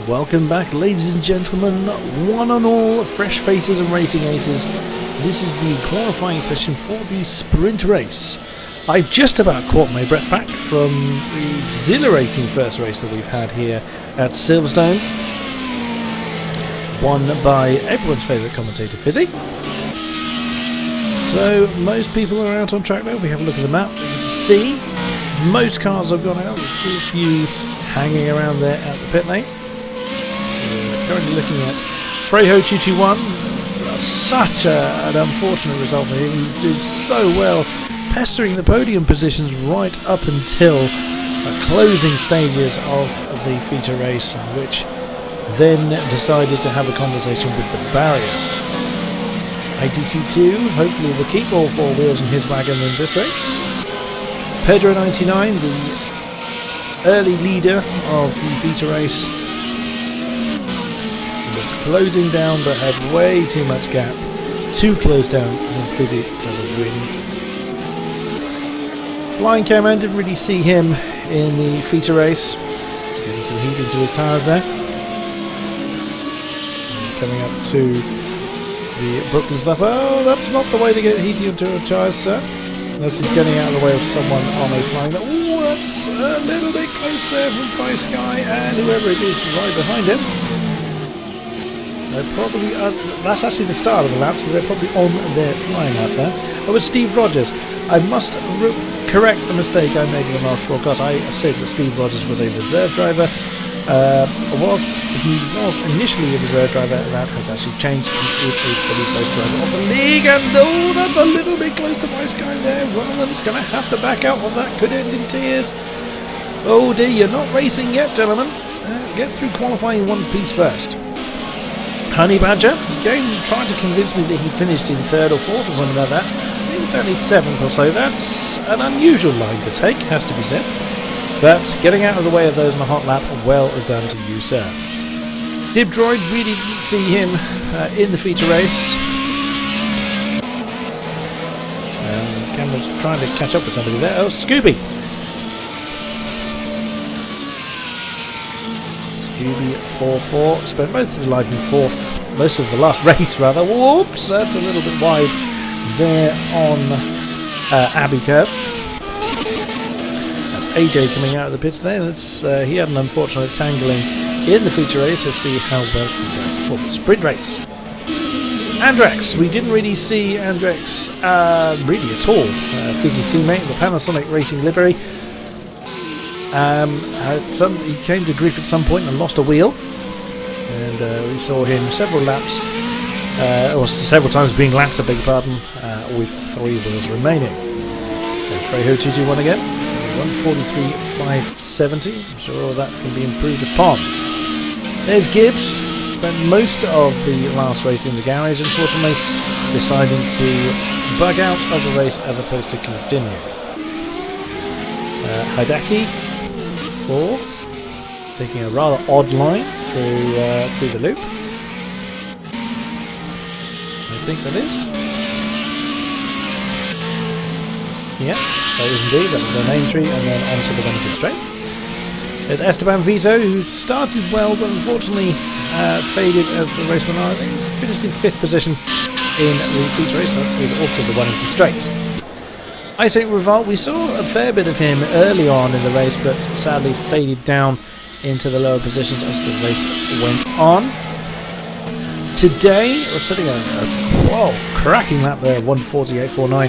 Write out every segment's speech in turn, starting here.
Welcome back, ladies and gentlemen, one and all, fresh faces and racing aces. This is the qualifying session for the sprint race. I've just about caught my breath back from the exhilarating first race that we've had here at Silverstone, won by everyone's favourite commentator, Fizzy. So most people are out on track now. If we have a look at the map, you can see most cars have gone out. There's still a few hanging around there at the pit lane. Currently looking at Frejo 221. Such an unfortunate result for him. He's doing so well, pestering the podium positions right up until the closing stages of the feature race, which then decided to have a conversation with the barrier. ITC2 hopefully will keep all four wheels in his wagon in this race. Pedro 99, the early leader of the feature race, was closing down but had way too much gap to close down and Fizzy for the win. Flying Cameraman, didn't really see him in the feature race. Just getting some heat into his tyres there. And coming up to the Brooklyn stuff. Oh, that's not the way to get heat into your tyres, sir. Unless he's getting out of the way of someone on a flying. Oh, that's a little bit close there from Fly Sky and whoever it is right behind him. They're probably that's actually the start of the lap, so they're probably on their flying lap there. It was Steve Rogers. I must correct a mistake I made in the last broadcast. I said that Steve Rogers was a reserve driver. He was initially a reserve driver, and that has actually changed. He is a fully fledged driver of the league, and oh, that's a little bit close to my sky there. One of them's going to have to back out, or that could end in tears. Oh dear, you're not racing yet, gentlemen. Get through qualifying one piece first. Honey Badger, again, trying to convince me that he finished in 3rd or 4th or something like that. He was only 7th or so. That's an unusual line to take, has to be said. But getting out of the way of those in a hot lap, well done to you, sir. Dibdroid, really didn't see him in the feature race. And the camera's trying to catch up with somebody there. Oh, Scooby! Scooby at 4-4, spent most of his life in 4th, most of the last race rather. Whoops, that's a little bit wide there on Abbey Curve. That's AJ coming out of the pits there. He had an unfortunate tangling in the feature race. Let's see how well he does for the sprint race. Andrex, we didn't really see Andrex really at all. Fizzy's teammate in the Panasonic Racing livery. He came to grief at some point and lost a wheel, and we saw him several laps, or several times being lapped, I beg your pardon, with 3 wheels remaining. There's Frejo 221 again, so 143.570. I'm sure all that can be improved upon. There's Gibbs, spent most of the last race in the garage, unfortunately, deciding to bug out of the race as opposed to continue. Hideki 4, taking a rather odd line through the loop. I think that is. Yeah, that is indeed. That was the name tree, and then onto the limited straight. There's Esteban Vizo, who started well, but unfortunately faded as the race went on. I think he's finished in 5th position in the feature race. That is also the one into straight. Isaac Revolt, we saw a fair bit of him early on in the race, but sadly faded down into the lower positions as the race went on. Today, we're sitting a cracking lap there, 148.49.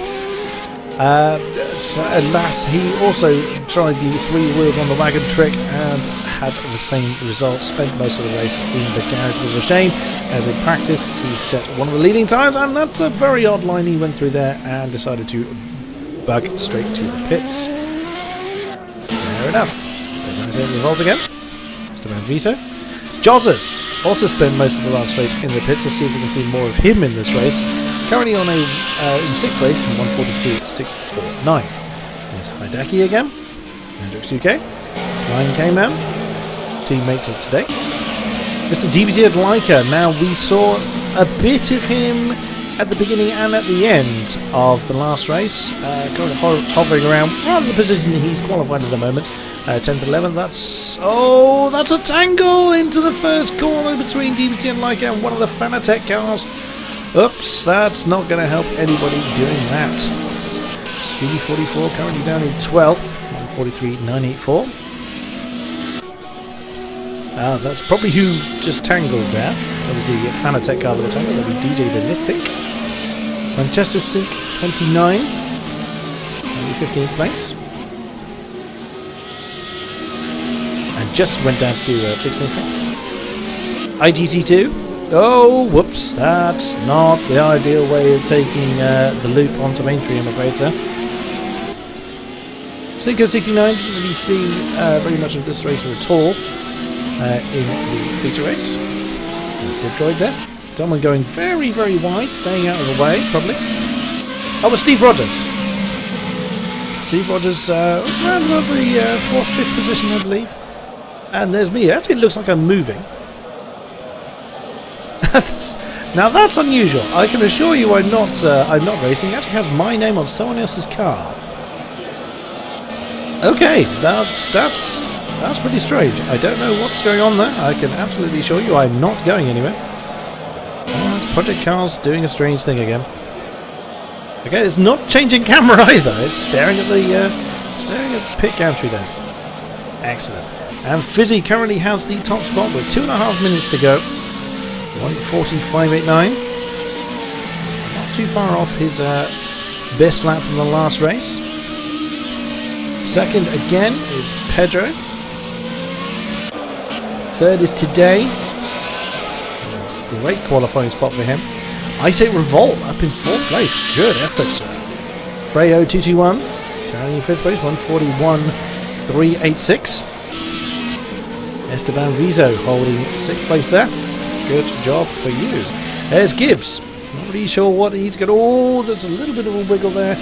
Alas, he also tried the 3 wheels on the wagon trick and had the same result. Spent most of the race in the garage. It was a shame, as in practice he set one of the leading times, and that's a very odd line he went through there and decided to bug straight to the pits. Fair enough. There's Isaiah Revolt again. Esteban Viso. Jozzers also spent most of the last race in the pits. Let's see if we can see more of him in this race. Currently on in 6th place in 142.649. There's Hideki again. Hendrix UK. Flying K-Man. Teammate of today. Mr. DBZ Leica. Now we saw a bit of him at the beginning and at the end of the last race, kind of hovering around rather the position he's qualified at the moment, 10th, 11th. That's a tangle into the first corner between DBT and Leica and one of the Fanatec cars. Oops, that's not going to help anybody doing that. Scooby 44 currently down in 12th, 143.984. That's probably who just tangled there. That was the Fanatec car that were tangled. That would be DJ Ballistic. Manchester Sync 29, 15th place. And just went down to 16th. IGC2. Oh, whoops, that's not the ideal way of taking the loop onto main tree, I'm afraid, sir. Cinco 69 didn't really see very much of this racer at all in the feature race. There's Dipdroid there. Someone going very, very wide, staying out of the way, probably. Oh, it's Steve Rogers. Steve Rogers around about the 4th, 5th position, I believe. And there's me. Actually, it looks like I'm moving. Now that's unusual. I can assure you I'm not racing. It actually has my name on someone else's car. Okay, that's pretty strange. I don't know what's going on there. I can absolutely assure you I'm not going anywhere. Oh, it's Project Cars doing a strange thing again. Okay, it's not changing camera either. It's staring at the pit gantry there. Excellent. And Fizzy currently has the top spot with 2.5 minutes to go. 1:45.89. Not too far off his best lap from the last race. Second again is Pedro. Third is Today. Great qualifying spot for him. I say Revolt up in 4th place. Good effort, sir. Freyo 221 currently in 5th place, 141.386. Esteban Vizo holding 6th place there. Good job for you. There's Gibbs. Not really sure what he's got. Oh, there's a little bit of a wiggle there.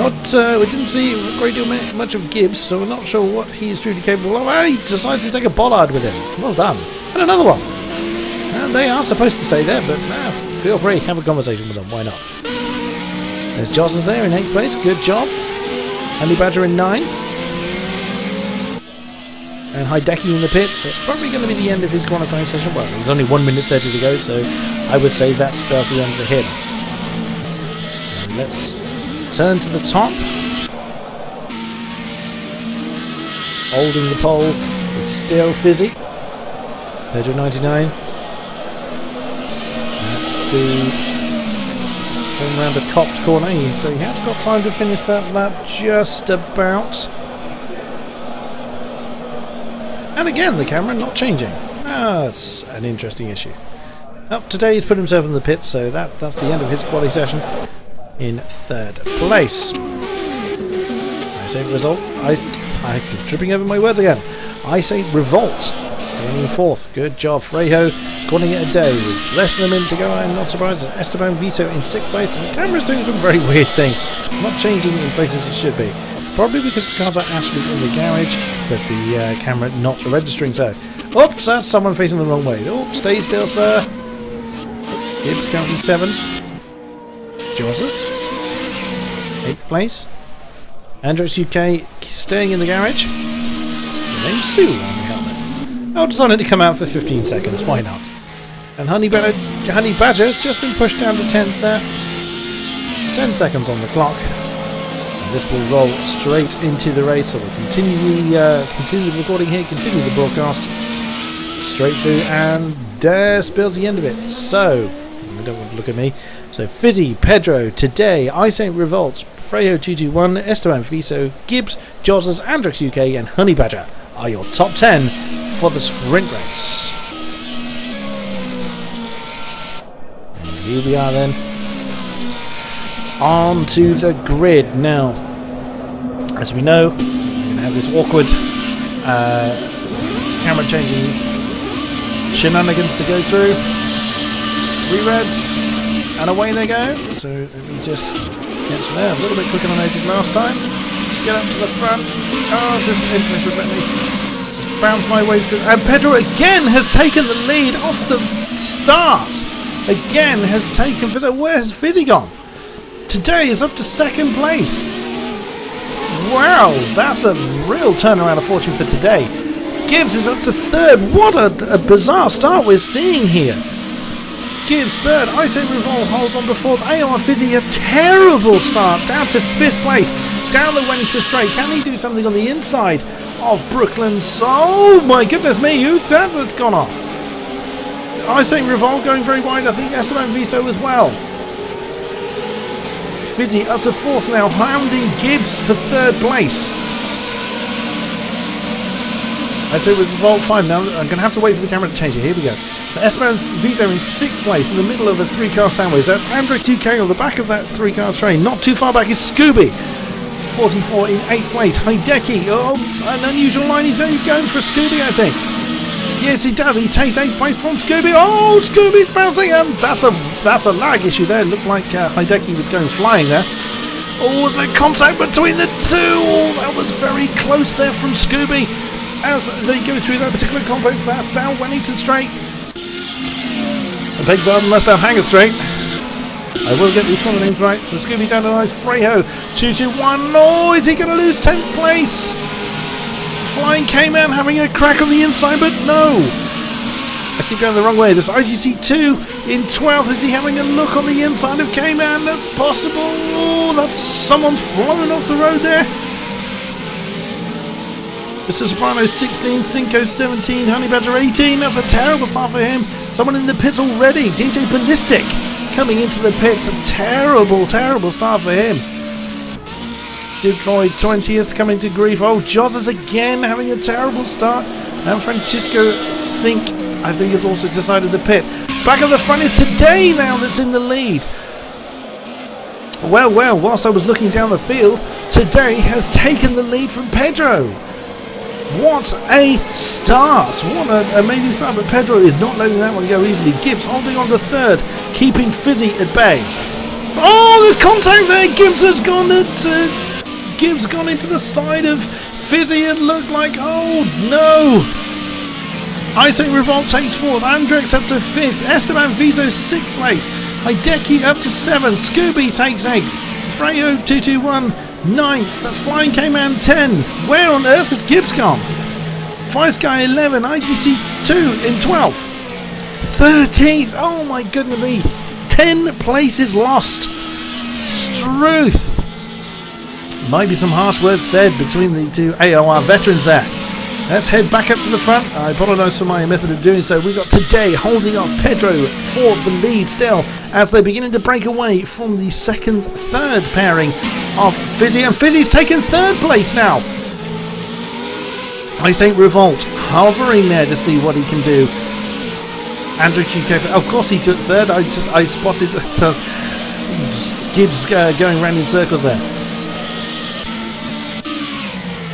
We didn't see a great deal much of Gibbs, so we're not sure what he's truly capable of. Oh, he decides to take a bollard with him. Well done. And another one. And they are supposed to stay there, but feel free, have a conversation with them. Why not? There's Joss there in 8th place. Good job. Honey Badger in 9. And Hideki in the pits. That's probably going to be the end of his qualifying session. Well, there's only 1 minute 30 to go, so I would say that spells the end for him. So let's turn to the top. Holding the pole is still Fizzy. Pedro 99. That's the going around the Cops corner, so he has got time to finish that lap just about. And again, the camera not changing. That's an interesting issue. Today he's put himself in the pit, so that's the end of his quality session in 3rd place. I say result. I'm tripping over my words again. I say Revolt. Going in 4th. Good job, Freyo. Calling it a day with less than a minute to go. I'm not surprised. Esteban Viso in 6th place, and the camera's doing some very weird things. Not changing in places it should be. Probably because the cars are actually in the garage, but the camera not registering so. Oops, that's someone facing the wrong way. Oh, stay still, sir. Gibbs currently 7. Josses. 8th place. Andros UK staying in the garage. The name's Sue on the helmet. Oh, decided to come out for 15 seconds. Why not? And Honey Badger's just been pushed down to 10th there. 10 seconds on the clock. This will roll straight into the race, so we'll continue the recording here, continue the broadcast straight through, and there spills the end of it. So, I don't want to look at me. So, Fizzy, Pedro, Today, I Say Revolt, Freyo 221, Esteban Viso, Gibbs, Jozzers, Andrix UK, and Honey Badger are your top 10 for the sprint race. And here we are then. On to the grid now. As we know, we're going to have this awkward camera changing shenanigans to go through. 3 reds, and away they go. So let me just get to there a little bit quicker than I did last time. Let's get up to the front. Oh, this interface would let me just bounce my way through. And Pedro again has taken the lead off the start. Again has taken Fizzy. Where's Fizzy gone? Today is up to 2nd place. Wow, that's a real turnaround of fortune for today. Gibbs is up to third. What a bizarre start we're seeing here. Gibbs third. I say Revolt holds on to fourth. AOR Fizzy, a terrible start. Down to fifth place. Down the Wellington Straight. Can he do something on the inside of Brooklands? Oh my goodness me. Who's that that's gone off? I say Revolt going very wide. I think Esteban Viso as well. Fizzy up to fourth now. Hounding Gibbs for third place. I say it was Volt 5 now. I'm going to have to wait for the camera to change it. Here we go. So Esteban Viso in 6th place in the middle of a 3-car sandwich. That's Andrex UK on the back of that 3-car train. Not too far back is Scooby. 44 in 8th place. Hideki. Oh, an unusual line. He's only going for Scooby, I think. Yes, he does. He takes 8th place from Scooby. Oh, Scooby's bouncing. And that's a lag issue there. It looked like Hideki was going flying there. Oh, was there contact between the two? Oh, that was very close there from Scooby. As they go through that particular complex, that's down Wellington Straight. I beg pardon, that's down Hanger Straight. I will get these corner names right. So Scooby down to 9th, Freyo 221. Oh, is he going to lose 10th place? Flying K-Man having a crack on the inside, but no. I keep going the wrong way. There's IGC2 in 12th. Is he having a look on the inside of K-Man? That's possible. Oh, that's someone flown off the road there. Mr. Soprano 16, Cinco 17, Honey Badger 18. That's a terrible start for him. Someone in the pits already. DJ Ballistic coming into the pits. A terrible, terrible start for him. Detroit 20th coming to grief. Oh, Jozzers again having a terrible start. And Francisco Sink, I think, has also decided to pit. Back at the front is Today now that's in the lead. Well, whilst I was looking down the field, Today has taken the lead from Pedro. What a start! What an amazing start, but Pedro is not letting that one go easily. Gibbs holding on to third, keeping Fizzy at bay. Oh, there's contact there! Gibbs has gone into the side of Fizzy. It looked like, oh no! I say Revolt takes fourth, Andrex up to fifth, Esteban Viso 6th place, Hideki up to 7th, Scooby takes 8th, Freyo 221 9th, that's Flying K-Man 10. Where on earth has Gibbs gone? Vice Guy 11, IGC 2 in 12th. 13th, oh my goodness me. 10 places lost. Struth. Might be some harsh words said between the two AOR veterans there. Let's head back up to the front. I apologise for my method of doing so. We got Today holding off Pedro for the lead still as they're beginning to break away from the second, third pairing of Fizzy. And Fizzy's taken third place now. I say Revolt hovering there to see what he can do. Andrew UK, of course he took third. I spotted Gibbs going round in circles there.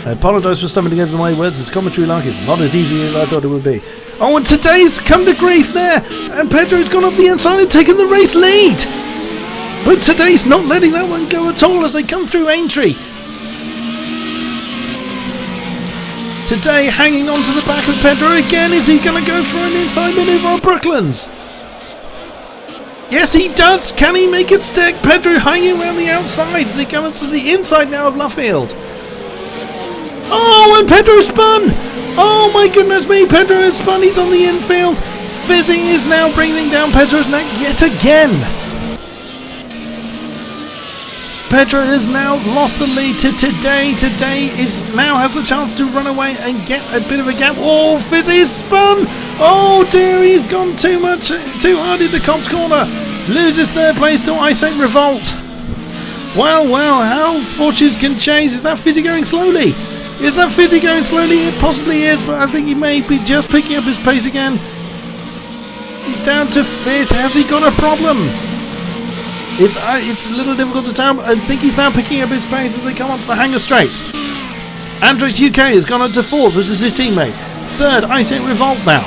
I apologise for stumbling over my words. This commentary like is not as easy as I thought it would be. Oh, and Today's come to grief there, and Pedro's gone up the inside and taken the race lead. But Today's not letting that one go at all as they come through Aintree. Today hanging on to the back of Pedro again. Is he going to go for an inside manoeuvre on Brooklands? Yes, he does. Can he make it stick? Pedro hanging around the outside as he comes to the inside now of Luffield. Oh, and Pedro spun! Oh my goodness me, Pedro has spun, he's on the infield. Fizzy is now breathing down Pedro's neck yet again. Pedro has now lost the lead to Today. Today now has the chance to run away and get a bit of a gap. Oh, Fizzy's spun! Oh dear, he's gone too hard into Cobb's corner. Loses third place to I Say Revolt. Well, how fortunes can change. Is that Fizzy going slowly? Is that Fizzy going slowly? It possibly is, but I think he may be just picking up his pace again. He's down to 5th. Has he got a problem? It's a little difficult to tell. I think he's now picking up his pace as they come onto the Hanger Straight. Andrex UK has gone up to 4th. This is his teammate. 3rd, I Say Revolt now.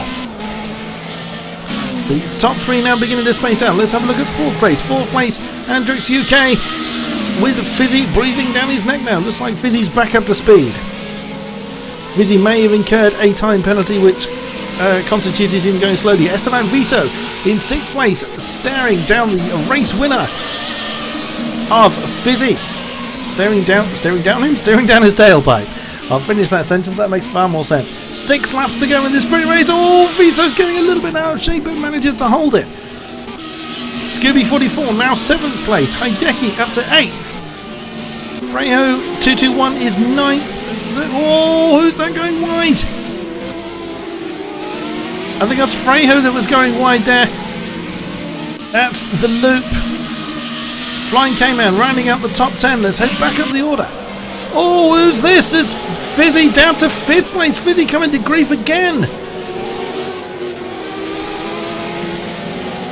The top 3 now beginning to space out. Let's have a look at 4th place. 4th place, Andrex UK with Fizzy breathing down his neck now. Looks like Fizzy's back up to speed. Fizzy may have incurred a time penalty which constituted him going slowly. Esteban Viso in 6th place, staring down the race winner of Fizzy. Staring down his tailpipe. I'll finish that sentence, that makes far more sense. 6 laps to go in this sprint race. Oh, Viso's getting a little bit out of shape, but manages to hold it. Scooby44 now 7th place. Hideki up to 8th. Freyo 221 is 9th. Oh, who's that going wide? I think that's Freyo that was going wide there. That's the loop. Flying K-Man rounding out the top 10. Let's head back up the order. Oh, who's this? There's Fizzy down to 5th place. Fizzy coming to grief again.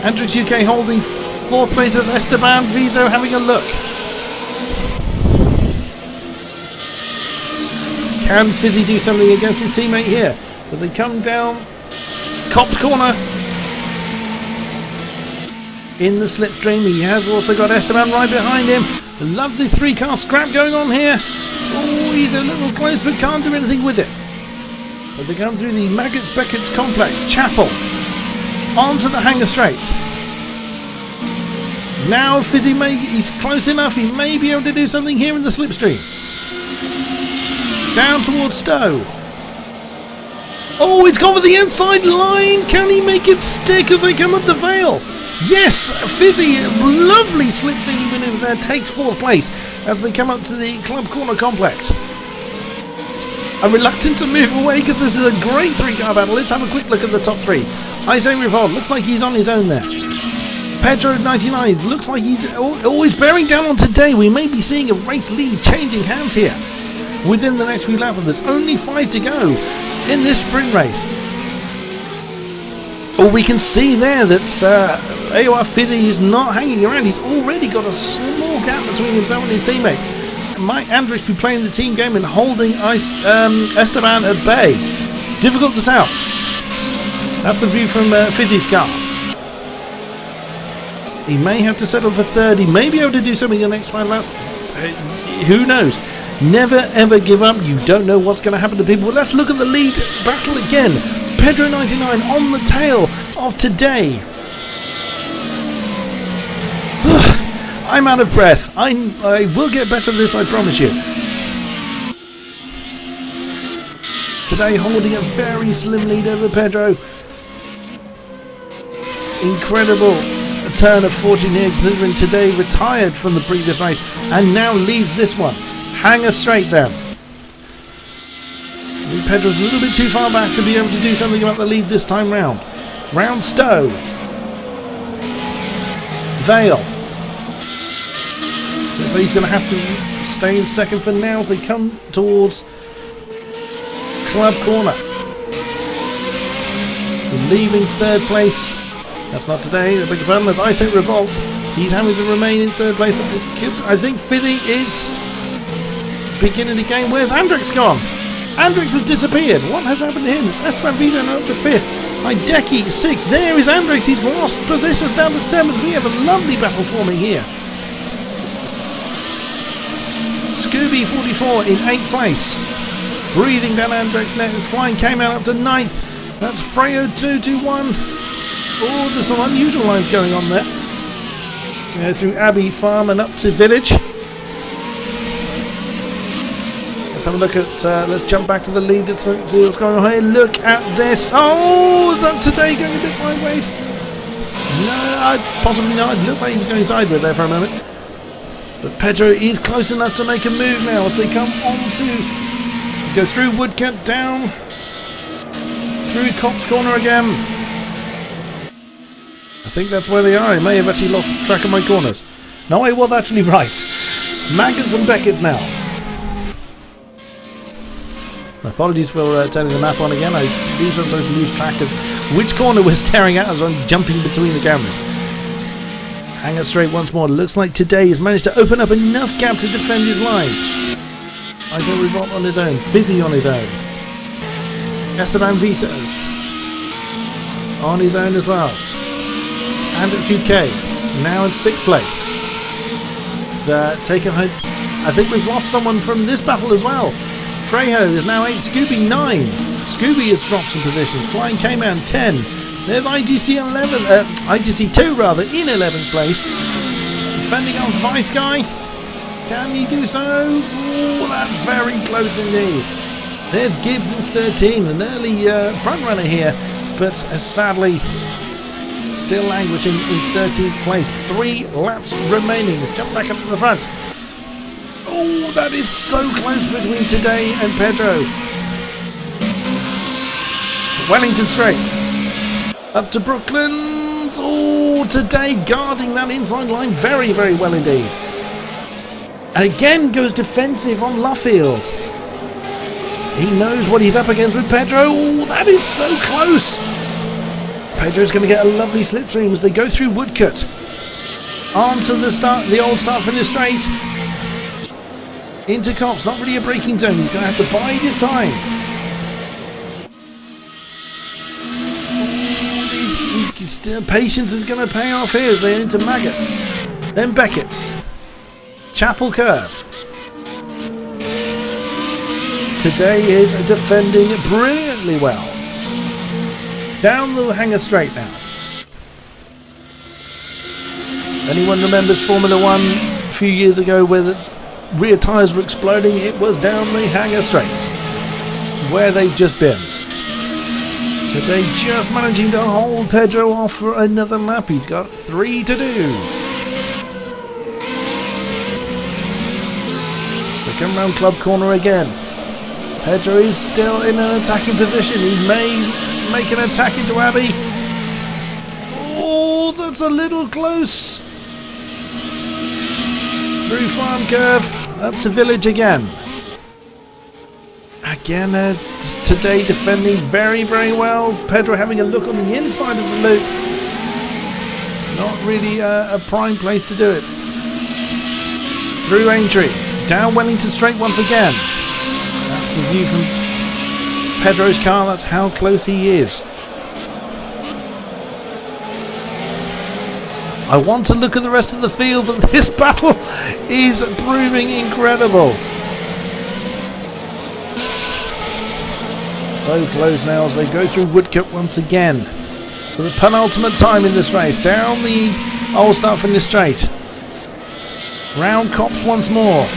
Andrix UK holding 4th place as Esteban. Viso having a look. Can Fizzy do something against his teammate here? As they come down Cop's corner. In the slipstream, he has also got Esteban right behind him. Lovely 3-car scrap going on here. Oh, he's a little close but can't do anything with it. As they come through the Beckett's complex, Chapel, onto the hangar straight. Now Fizzy he's close enough, he may be able to do something here in the slipstream. Down towards Stowe. Oh, he's gone for the inside line. Can he make it stick as they come up the Vale? Yes, Fizzy, lovely slipstream maneuver there, takes 4th place as they come up to the Club Corner complex. I'm reluctant to move away because this is a great 3-car battle. Let's have a quick look at the top 3. Isone Revolt looks like he's on his own there. Pedro 99 looks like he's always bearing down on today. We may be seeing a race lead changing hands here within the next few laps. There's only 5 to go in this sprint race. Oh, we can see there that AOR Fizzy is not hanging around. He's already got a small gap between himself and his teammate. Might Andrix be playing the team game and holding Esteban at bay? Difficult to tell. That's the view from Fizzy's car. He may have to settle for 3rd. He may be able to do something in the next 5 laps. Who knows? Never ever give up. You don't know what's going to happen to people. But let's look at the lead battle again. Pedro 99 on the tail of today. I'm out of breath. I will get better at this, I promise you. Today holding a very slim lead over Pedro. Incredible turn of fortune here, considering today retired from the previous race and now leads this one. Hanger straight then. Pedro's a little bit too far back to be able to do something about the lead this time round. Round Stowe. Vale. So he's going to have to stay in 2nd for now as they come towards Club Corner. Leaving 3rd place. That's not today. The big pardon. As I say, Revolt. He's having to remain in 3rd place. But I think Fizzy is beginning to gain. Where's Andrix gone? Andrix has disappeared. What has happened to him? It's Esteban Viso now up to 5th. Hideki 6th. There is Andrix. He's lost positions down to 7th. We have a lovely battle forming here. Scooby44 in 8th place. Breathing down Andrix's neck as Flying came out up to 9th. That's Freyo 221. Oh, there's some unusual lines going on there. Through Abbey Farm and up to Village. Let's have a look at, let's jump back to the lead to see what's going on here. Look at this. Oh, is that today going a bit sideways? No, possibly not. It looked like he was going sideways there for a moment. But Pedro is close enough to make a move now as they come on to go through Woodcut, down through Cop's Corner again. I think that's where they are. I may have actually lost track of my corners. No, I was actually right. Maggins and Beckett's now. Apologies for turning the map on again. I do sometimes lose track of which corner we're staring at as I'm jumping between the cameras. Hanger straight once more. Looks like today has managed to open up enough gap to defend his line. Iso Revolt on his own. Fizzy on his own. Esteban Viso on his own as well. Andrix UK now in 6th place. It's taken home. I think we've lost someone from this battle as well. Freyo is now 8. Scooby 9. Scooby has dropped some positions. Flying K-Man 10. There's IGC 11, IGC 2 rather, in 11th place. Defending on Vice Guy. Can he do so? Ooh, that's very close indeed. There's Gibbs in 13, an early front runner here, but sadly still languishing in 13th place. 3 laps remaining. Let's jump back up to the front. Oh, that is so close between Today and Pedro. Wellington Straight. Up to Brooklands. Oh, Today guarding that inside line very, very well indeed. And again goes defensive on Luffield. He knows what he's up against with Pedro. Oh, that is so close. Pedro's going to get a lovely slipstream as they go through Woodcut. Onto the old start-finish straight. Into Copse, not really a braking zone. He's going to have to bide his time. Patience is going to pay off here as they're into Maggots. Then Beckett's. Chapel Curve. Today is defending brilliantly well. Down the Hangar Straight now. Anyone remembers Formula 1 a few years ago where the rear tyres were exploding? It was down the Hangar Straight where they've just been. Today just managing to hold Pedro off for another lap. He's got 3 to do. They come round Club Corner again. Pedro is still in an attacking position. He may make an attack into Abbey. Oh, that's a little close. Through Farm Curve, up to Village again. Again, Today defending very, very well. Pedro having a look on the inside of the loop. Not really a prime place to do it. Through Aintree, down Wellington Straight once again. That's the view from Pedro's car. That's how close he is. I want to look at the rest of the field, but this battle is proving incredible. So close now as they go through Woodcut once again. For the penultimate time in this race. Down the old start-finish straight. Round Copse once more.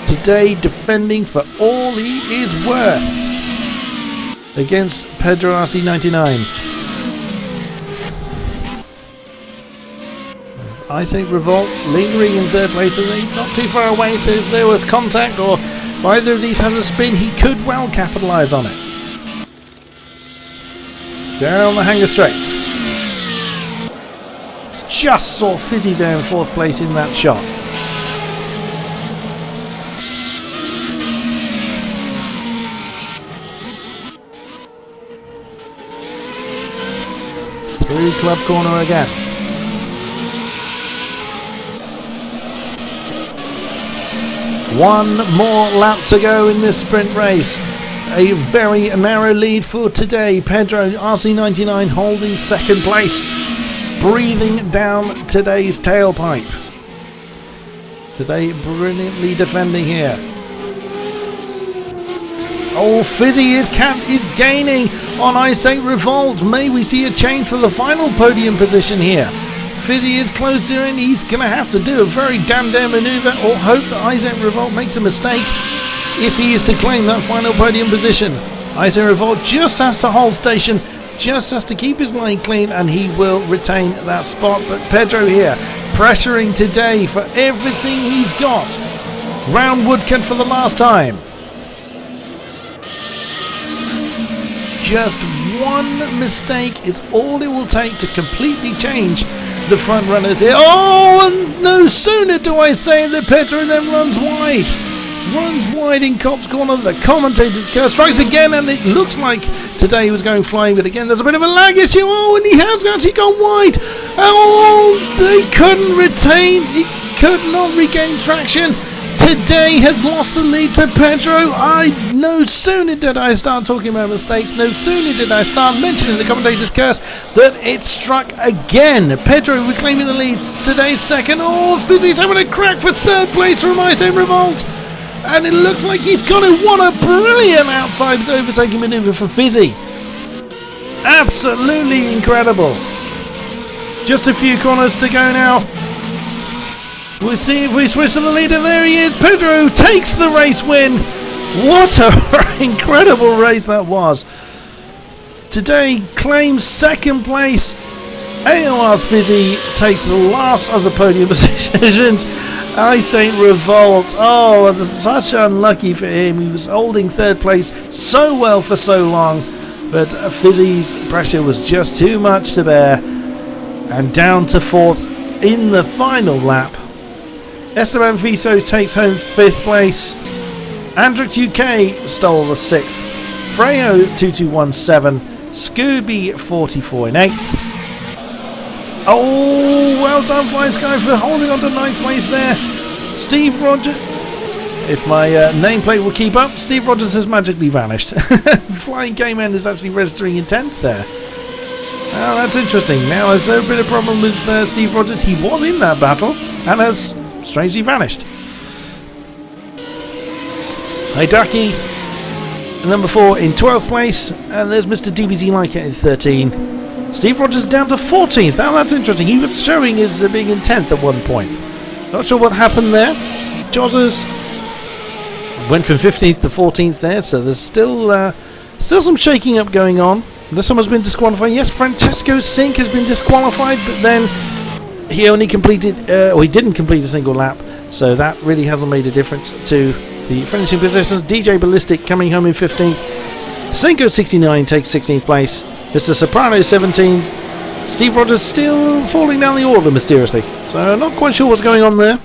Today defending for all he is worth against Pedro RC99. Ice Age Revolt lingering in 3rd place, and he's not too far away, so if there was contact or either of these has a spin, he could well capitalise on it. Down the Hangar Straight. Just saw Fizzy there in 4th place in that shot. Through Club Corner again. One more lap to go in this sprint race. A very narrow lead for Today. Pedro RC99 holding 2nd place. Breathing down Today's tailpipe. Today brilliantly defending here. Oh, Fizzy is gaining on Ice 8 Revolt. May we see a change for the final podium position here. Fizzy is closer and he's going to have to do a very damn manoeuvre or hope that Ice 8 Revolt makes a mistake if he is to claim that final podium position. Ice 8 Revolt just has to hold station, just has to keep his line clean, and he will retain that spot. But Pedro here pressuring Today for everything he's got. Round Woodcut for the last time. Just one mistake is all it will take to completely change the front runners here. Oh, and no sooner do I say that Pedro then runs wide. Runs wide in Copse Corner. The commentator's curse strikes again, and it looks like Today he was going flying, but again there's a bit of a lag issue. Oh, and he has actually gone wide. Oh, they couldn't retain. He could not regain traction. Today has lost the lead to Pedro. No sooner did I start talking about mistakes, no sooner did I start mentioning the commentator's curse, that it struck again. Pedro reclaiming the lead. Today's 2nd. Oh, Fizzy's having a crack for 3rd place from Ice 8 Revolt. And it looks like he's got it. What a brilliant outside overtaking manoeuvre for Fizzy. Absolutely incredible. Just a few corners to go now. We'll see if we switch to the leader. There he is. Pedro takes the race win. What an incredible race that was. Today claims second place. AOR Fizzy takes the last of the podium positions. I Saint Revolt. Oh, such unlucky for him. He was holding third place so well for so long. But Fizzy's pressure was just too much to bear. And down to fourth in the final lap. Esteban Viso takes home 5th place. Andrix UK stole the 6th. Freyo 2217. Scooby 44 in 8th. Oh, well done Flying Sky for holding on to 9th place there. Steve Rogers. If my nameplate will keep up, Steve Rogers has magically vanished. Flying K-Man is actually registering in 10th there. Well, that's interesting. Now, has there been a problem with Steve Rogers? He was in that battle and has strangely vanished. Haidaki, number 4 in 12th place, and there's Mr. DBZ Leica in 13. Steve Rogers down to 14th. Now that's interesting. He was showing as being in 10th at one point. Not sure what happened there. Jozzers went from 15th to 14th there, so there's still some shaking up going on. Unless someone's been disqualified. Yes, Francesco Sink has been disqualified, but then he only completed, he didn't complete a single lap, so that really hasn't made a difference to the finishing positions. DJ Ballistic coming home in 15th. Cinco 69 takes 16th place. Mr. Soprano 17. Steve Rogers still falling down the order mysteriously, so not quite sure what's going on there.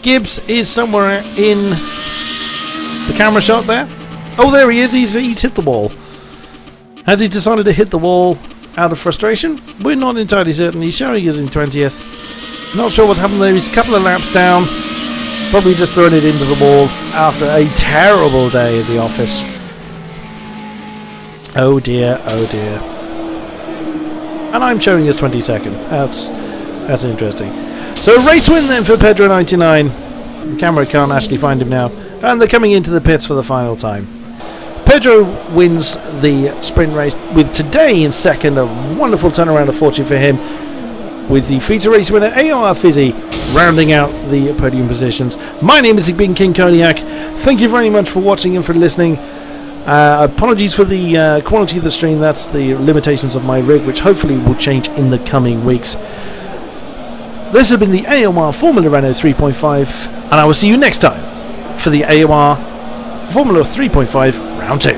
Gibbs is somewhere in the camera shot there. Oh, there he is. He's hit the wall. Has he decided to hit the wall out of frustration? We're not entirely certain. He's showing us in 20th. Not sure what's happened there. He's a couple of laps down. Probably just thrown it into the wall after a terrible day at the office. Oh dear, oh dear. And I'm showing us 22nd. That's interesting. So race win then for Pedro 99. The camera can't actually find him now. And they're coming into the pits for the final time. Pedro wins the sprint race with today in second. A wonderful turnaround of fortune for him, with the feature race winner AOR Fizzy rounding out the podium positions. My name is Big King Kodiak. Thank you very much for watching and for listening. Apologies for the quality of the stream. That's the limitations of my rig, which hopefully will change in the coming weeks. This has been the AOR Formula Renault 3.5, and I will see you next time for the AOR Formula 3.5 Round 2.